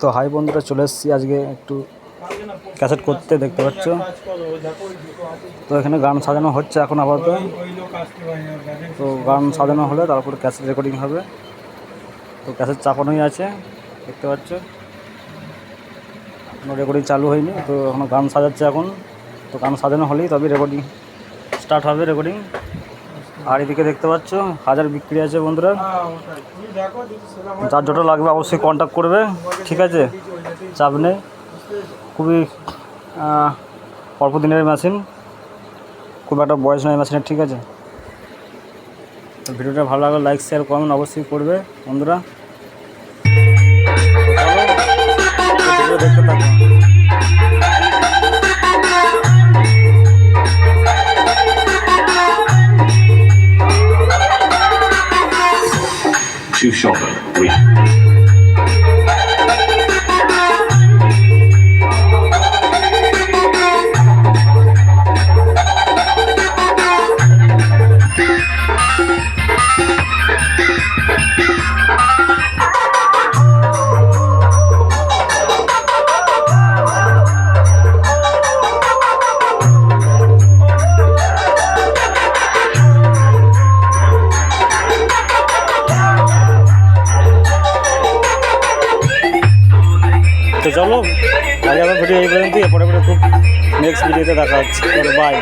তো হাই বন্ধুরা, চলে এসেছি আজকে একটু ক্যাসেট করতে, দেখতে পাচ্ছ। তো এখানে গান সাজানো হচ্ছে এখন আপাতত। তো গান সাজানো হলে তারপর ক্যাসেট রেকর্ডিং হবে। তো ক্যাসেট চাপানোই আছে, দেখতে পাচ্ছ। এখনও রেকর্ডিং চালু হয়নি, তো এখনও গান সাজাচ্ছে এখন। তো গান সাজানো হলেই তবে রেকর্ডিং স্টার্ট হবে, রেকর্ডিং। আর এদিকে দেখতে পাচ্ছ হাজার বিক্রি আছে বন্ধুরা। যার যত লাগবে অবশ্যই কন্ট্যাক্ট করবে, ঠিক আছে? চাপ নেই, খুবই অল্প দিনের মেশিন, খুব একটা বয়স নয় মেশিনের, ঠিক আছে? তো ভিডিওটা ভালো লাগলে লাইক শেয়ার কমেন্ট অবশ্যই করবে বন্ধুরা। ভিডিও দেখতে থাকুন। Shoe shopper. তো চলো আজ আমার ভিডিও এই পর্যন্তই, এরপরে খুব নেক্সট ভিডিওতে দেখা হচ্ছে। বাই।